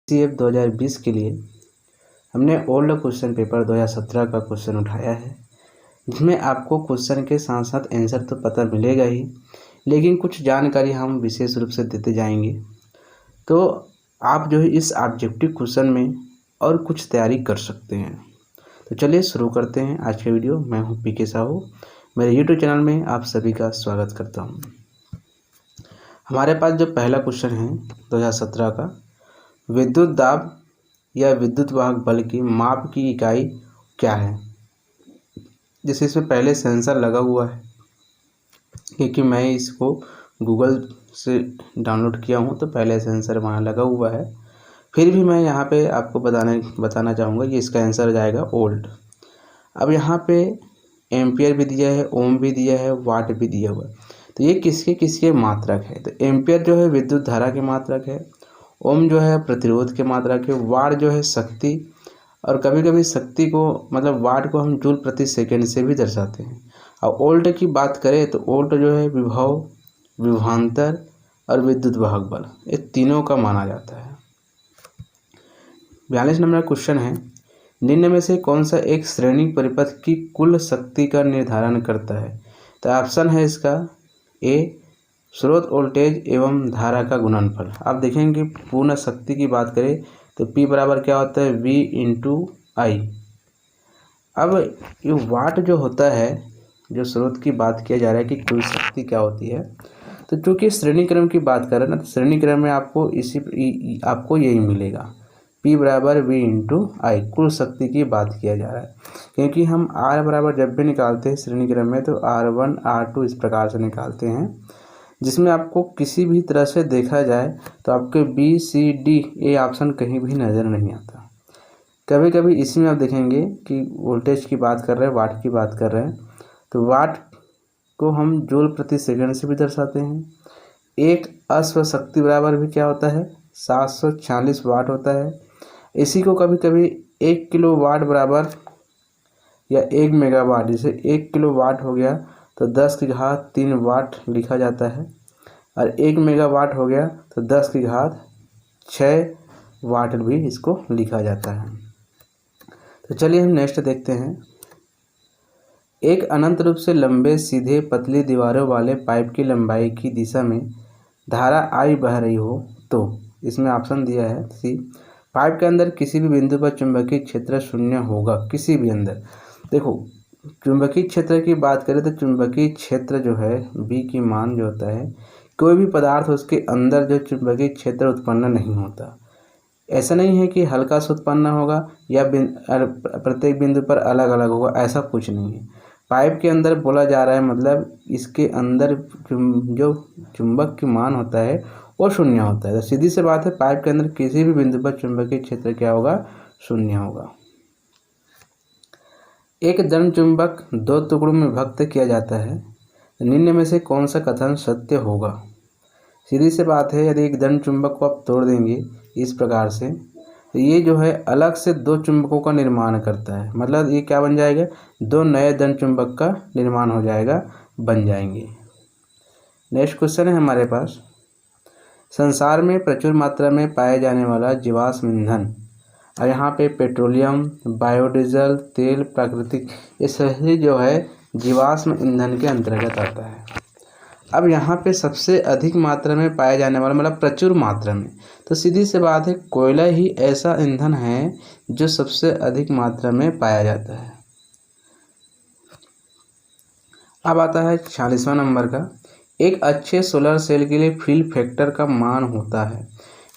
CF 2020 के लिए हमने ओल्ड क्वेश्चन पेपर 2017 का क्वेश्चन उठाया है, जिसमें आपको क्वेश्चन के साथ साथ आंसर तो पता मिलेगा ही, लेकिन कुछ जानकारी हम विशेष रूप से देते जाएंगे। तो आप जो है इस ऑब्जेक्टिव क्वेश्चन में और कुछ तैयारी कर सकते हैं। तो चलिए शुरू करते हैं आज के वीडियो। मैं हूं पीके साहू, मेरे YouTube चैनल में आप सभी का स्वागत करता हूं। हमारे पास जो पहला क्वेश्चन है 2017 का, विद्युत दाब या विद्युत वाहक बल की माप की इकाई क्या है। जैसे इसमें पहले सेंसर लगा हुआ है, क्योंकि मैं इसको गूगल से डाउनलोड किया हूँ तो पहले सेंसर वहाँ लगा हुआ है। फिर भी मैं यहाँ पे आपको बताना चाहूँगा कि इसका आंसर जाएगा वोल्ट। अब यहाँ पे एम्पियर भी दिया है, ओम भी दिया है, वाट भी दिया हुआ है। तो ये किसके मात्रक है। तो एम्पियर जो है विद्युत धारा के मात्रक है, ओम जो है प्रतिरोध के मात्रक है, वाट जो है शक्ति, और कभी कभी शक्ति को मतलब वाट को हम जूल प्रति सेकंड से भी दर्शाते हैं। और वोल्ट की बात करें तो वोल्ट जो है विभव, विभवांतर और विद्युत वाहक बल, ये तीनों का माना जाता है। 42 नंबर क्वेश्चन है, निम्न में से कौन सा एक श्रेणी परिपथ की कुल शक्ति का निर्धारण करता है। तो ऑप्शन है इसका ए स्रोत वोल्टेज एवं धारा का गुणनफल। आप देखेंगे पूर्ण शक्ति की बात करें तो P बराबर क्या होता है V इंटू आई। अब ये वाट जो होता है, जो स्रोत की बात किया जा रहा है कि कुल शक्ति क्या होती है, तो चूँकि श्रेणी क्रम की बात कर रहे हैं ना, तो श्रेणी क्रम में आपको यही मिलेगा, P बराबर V इंटू आई। कुल शक्ति की बात किया जा रहा है, क्योंकि हम R बराबर जब भी निकालते हैं श्रेणी क्रम में तो R1 R2 इस प्रकार से निकालते हैं, जिसमें आपको किसी भी तरह से देखा जाए तो आपके B C D ये ऑप्शन कहीं भी नज़र नहीं आता। कभी कभी इसमें आप देखेंगे कि वोल्टेज की बात कर रहे हैं, वाट की बात कर रहे हैं, तो वाट को हम जूल प्रति सेकंड से भी दर्शाते हैं। एक अश्व शक्ति बराबर भी क्या होता है 746 वाट होता है। इसी को कभी कभी 1 किलो वाट बराबर या 1 मेगावाट, जैसे 1 किलो वाट हो गया तो 10 की घात 3 वाट लिखा जाता है, और 1 मेगावाट हो गया तो 10 की घात 6 वाट भी इसको लिखा जाता है। तो चलिए हम नेक्स्ट देखते हैं। एक अनंत रूप से लंबे सीधे पतली दीवारों वाले पाइप की लंबाई की दिशा में धारा I बह रही हो तो इसमें ऑप्शन दिया है सी, पाइप के अंदर किसी भी बिंदु पर चुंबकीय क्षेत्र शून्य होगा। किसी भी अंदर, देखो चुंबकीय क्षेत्र की बात करें तो चुंबकीय क्षेत्र जो है B की मान जो होता है, कोई भी पदार्थ उसके अंदर जो चुंबकीय क्षेत्र उत्पन्न नहीं होता। ऐसा नहीं है कि हल्का से उत्पन्न होगा या प्रत्येक बिंदु पर अलग अलग होगा, ऐसा कुछ नहीं है। पाइप के अंदर बोला जा रहा है, मतलब इसके अंदर जो चुंबक की मान होता है वो शून्य होता है। तो सीधी सी बात है, पाइप के अंदर किसी भी बिंदु पर चुंबकीय क्षेत्र क्या होगा, शून्य होगा। एक दंड चुंबक 2 टुकड़ों में विभक्त किया जाता है, निम्न में से कौन सा कथन सत्य होगा। सीधी सी बात है, यदि एक दंड चुंबक को आप तोड़ देंगे इस प्रकार से, तो ये जो है अलग से 2 चुंबकों का निर्माण करता है। मतलब ये क्या बन जाएगा, 2 नए दंड चुंबक का निर्माण हो जाएगा, बन जाएंगे। नेक्स्ट क्वेश्चन है हमारे पास, संसार में प्रचुर मात्रा में पाए जाने वाला जीवाश्म ईंधन, और यहाँ पे पेट्रोलियम, बायोडीजल, तेल, प्राकृतिक, ये सभी जो है जीवाश्म ईंधन के अंतर्गत आता है। अब यहाँ पे सबसे अधिक मात्रा में पाया जाने वाला मतलब प्रचुर मात्रा में, तो सीधी सी बात है कोयला ही ऐसा ईंधन है जो सबसे अधिक मात्रा में पाया जाता है। अब आता है 46वां नंबर का, एक अच्छे सोलर सेल के लिए फील फैक्टर का मान होता है।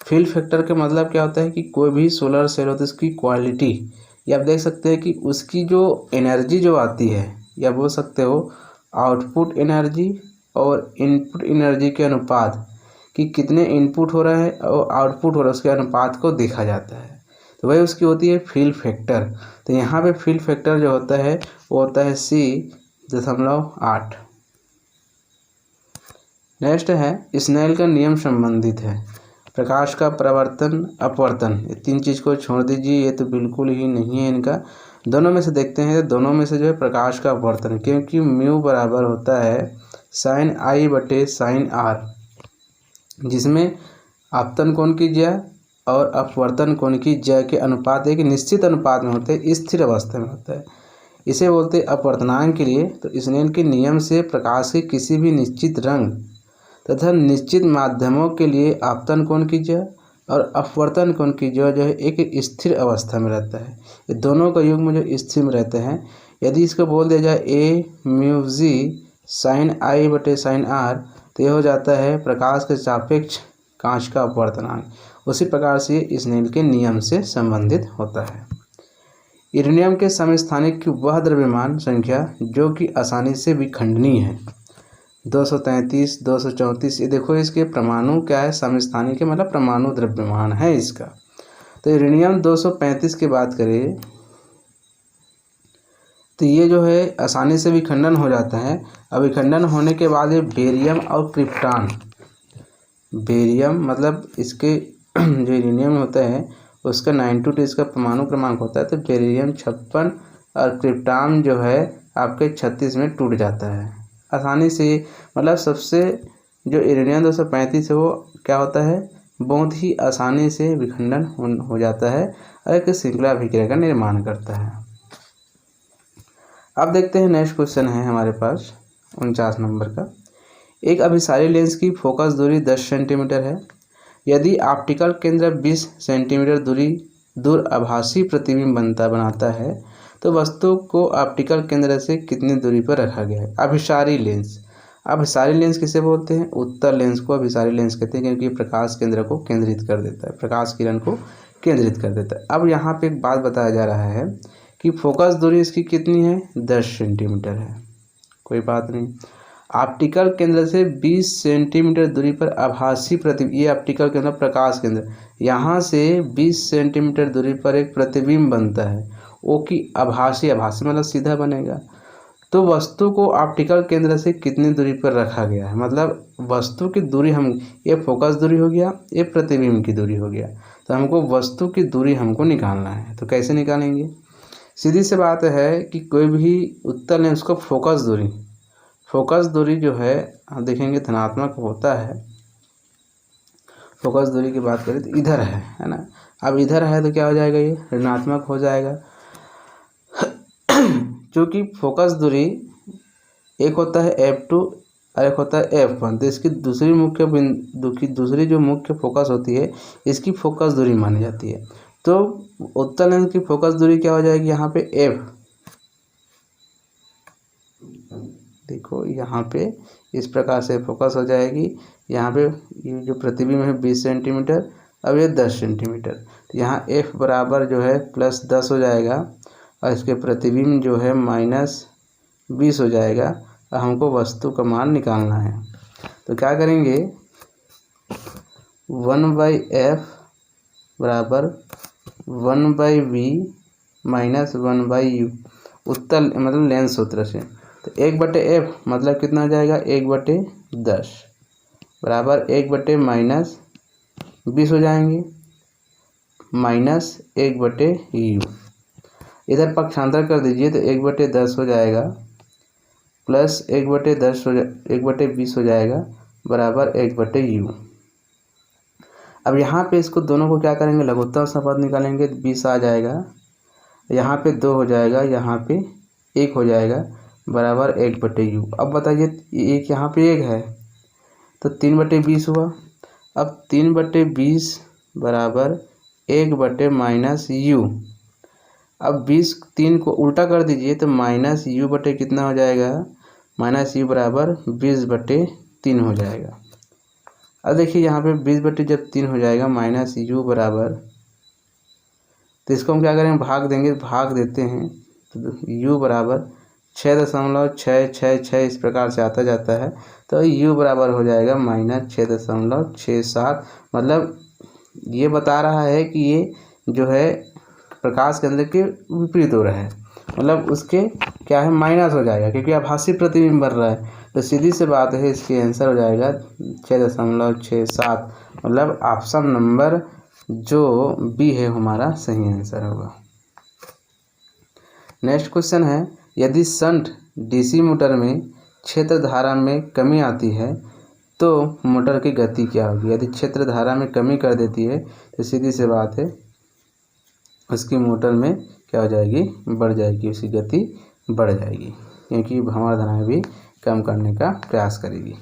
फील फैक्टर का मतलब क्या होता है कि कोई भी सोलर सेल होता है उसकी क्वालिटी, या आप देख सकते हैं कि उसकी जो एनर्जी जो आती है, या बोल सकते हो आउटपुट एनर्जी और इनपुट एनर्जी के अनुपात, कि कितने इनपुट हो रहा है और आउटपुट हो रहा है, उसके अनुपात को देखा जाता है, तो वही उसकी होती है फील फैक्टर। तो यहाँ पे फील फैक्टर जो होता है वो होता है 0.8। नेक्स्ट है, स्नेल का नियम संबंधित है, प्रकाश का प्रवर्तन अपवर्तन, ये 3 चीज़ को छोड़ दीजिए, ये तो बिल्कुल ही नहीं है इनका। दोनों में से देखते हैं, तो दोनों में से जो है प्रकाश का अपवर्तन, क्योंकि म्यू बराबर होता है साइन I बटे साइन R, जिसमें आपतन कोण की ज्या और अपवर्तन कोण की ज के अनुपात एक निश्चित अनुपात में होते हैं, स्थिर अवस्था में होता है, इसे बोलते हैं अपवर्तनांक के लिए। तो स्नेल के नियम से प्रकाश के किसी भी निश्चित रंग तथा निश्चित माध्यमों के लिए आपतन कोण की ज और अपवर्तन कोण की जो है एक स्थिर अवस्था में रहता है। ये दोनों का युग्म जो स्थिर में रहते हैं। यदि इसको बोल दिया जाए ए म्यू जी साइन आई बटे साइन आर, तो ये हो जाता है प्रकाश के सापेक्ष कांच का अपवर्तनांक। उसी प्रकार से ये स्नेल के नियम से संबंधित होता है। यूरेनियम के समस्थानिक की वह द्रव्यमान संख्या जो कि आसानी से विखंडनीय है, 233, 234। ये देखो इसके परमाणु क्या है, समस्थानिक के मतलब परमाणु द्रव्यमान है इसका। तो यूरेनियम 235 की बात करें तो ये जो है आसानी से विखंडन हो जाता है। अब विखंडन होने के बाद ये बेरियम और क्रिप्टॉन, बेरियम मतलब इसके जो यूरेनियम होता है उसका 92 इसका परमाणु क्रमांक होता है। तो बेरियम 56 और क्रिप्टॉन जो है आपके 36 में टूट जाता है आसानी से। मतलब सबसे जो यूरेनियम 235 है वो क्या होता है, बहुत ही आसानी से विखंडन हो जाता है और एक श्रृंखला अभिक्रिया का निर्माण करता है। अब देखते हैं नेक्स्ट क्वेश्चन है हमारे पास 49 नंबर का। एक अभिसारी लेंस की फोकस दूरी 10 सेंटीमीटर है। यदि ऑप्टिकल केंद्र 20 सेंटीमीटर दूर आभासी प्रतिबिंब बनाता है तो वस्तु को ऑप्टिकल केंद्र से कितनी दूरी पर रखा गया है। अभिसारी लेंस, अभिसारी लेंस किसे बोलते हैं, उत्तल लेंस को अभिसारी लेंस कहते हैं क्योंकि प्रकाश केंद्र को केंद्रित कर देता है, प्रकाश किरण को केंद्रित कर देता है। अब यहाँ पे एक बात बताया जा रहा है कि फोकस दूरी इसकी कितनी है, 10 सेंटीमीटर है, कोई बात नहीं। ऑप्टिकल केंद्र से 20 सेंटीमीटर दूरी पर आभासी प्रतिबिंब, ये ऑप्टिकल केंद्र प्रकाश केंद्र, यहाँ से 20 सेंटीमीटर दूरी पर एक प्रतिबिंब बनता है, वो कि आभासी, आभासी मतलब सीधा बनेगा। तो वस्तु को ऑप्टिकल केंद्र से कितनी दूरी पर रखा गया है, मतलब वस्तु की दूरी, हम ये फोकस दूरी हो गया, ये प्रतिबिंब की दूरी हो गया। तो हमको वस्तु की दूरी हमको निकालना है। तो कैसे निकालेंगे, सीधी सी बात है कि कोई भी उत्तल लेंस को फोकस दूरी जो है हम देखेंगे धनात्मक होता है। फोकस दूरी की बात करें तो इधर है ना। अब इधर है तो क्या हो जाएगा, ये ऋणात्मक हो जाएगा क्योंकि फोकस दूरी एक होता है F2 और एक होता है F1। तो इसकी दूसरी मुख्य बिंदु की दूसरी जो मुख्य फोकस होती है इसकी फोकस दूरी मानी जाती है। तो उत्तल लेंस की फोकस दूरी क्या हो जाएगी, यहाँ पे F, देखो यहाँ पे इस प्रकार से फोकस हो जाएगी। यहाँ पे ये जो प्रतिबिंब है 20 सेंटीमीटर, अब ये 10 सेंटीमीटर, तो यहाँ F बराबर जो है +10 हो जाएगा और इसके प्रतिबिंब जो है -20 हो जाएगा। और हमको वस्तु का मान निकालना है। तो क्या करेंगे, 1/F बराबर 1/V माइनस 1/U, उत्तल मतलब लेंस सूत्र से। तो 1/F मतलब कितना हो जाएगा, 1/10 बराबर 1/-20 हो जाएंगे माइनस 1/U। इधर पक्षांतर कर दीजिए तो 1/10 हो जाएगा प्लस 1/20 हो जाएगा बराबर 1/U। अब यहाँ पे इसको दोनों को क्या करेंगे, लघुत्तम संपद निकालेंगे तो 20 आ जाएगा, यहाँ पे 2 हो जाएगा, यहाँ पे 1 हो जाएगा बराबर 1/U। अब बताइए एक यहाँ पे 1 है तो 3/20 हुआ। अब 3/20 बराबर 1/-U। अब 20 3 को उल्टा कर दीजिए तो -U बटे कितना हो जाएगा, -U बराबर 20/3 हो जाएगा। अब देखिए यहाँ पे 20/3 हो जाएगा -U बराबर, तो इसको हम क्या करेंगे, भाग देंगे, भाग देते हैं तो U बराबर 6.666 इस प्रकार से आता जाता है। तो U बराबर हो जाएगा -6.67। मतलब ये बता रहा है कि ये जो है प्रकाश केंद्र के विपरीत हो रहा है, मतलब उसके क्या है, माइनस हो जाएगा क्योंकि आभासी प्रतिबिंब बन रहा है। तो सीधी सी बात है, इसके आंसर हो जाएगा 6.67। मतलब ऑप्शन नंबर जो बी है हमारा सही आंसर होगा। नेक्स्ट क्वेश्चन है, यदि शंट डीसी मोटर में क्षेत्र धारा में कमी आती है तो मोटर की गति क्या होगी। यदि क्षेत्र धारा में कमी कर देती है तो सीधी सी बात है उसकी मोटर में क्या हो जाएगी, बढ़ जाएगी, उसकी गति बढ़ जाएगी, क्योंकि भंवर धाराएँ भी कम करने का प्रयास करेगी।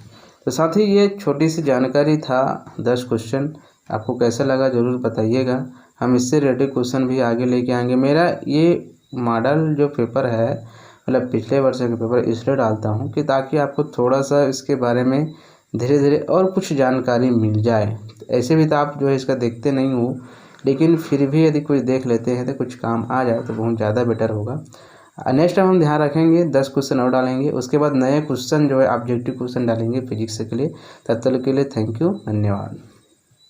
तो साथ ही ये छोटी सी जानकारी था 10 क्वेश्चन, आपको कैसा लगा ज़रूर बताइएगा। हम इससे रिलेटेड क्वेश्चन भी आगे लेके आएंगे। मेरा ये मॉडल जो पेपर है मतलब पिछले वर्ष का पेपर इसलिए डालता हूँ कि ताकि आपको थोड़ा सा इसके बारे में धीरे धीरे और कुछ जानकारी मिल जाए। ऐसे भी तो आप जो है इसका देखते नहीं हो, लेकिन फिर भी यदि कुछ देख लेते हैं तो कुछ काम आ जाए तो बहुत ज़्यादा बेटर होगा। नेक्स्ट टाइम हम ध्यान रखेंगे 10 क्वेश्चन और डालेंगे, उसके बाद नए क्वेश्चन जो है ऑब्जेक्टिव क्वेश्चन डालेंगे फिजिक्स के लिए। तब तक के लिए थैंक यू, धन्यवाद।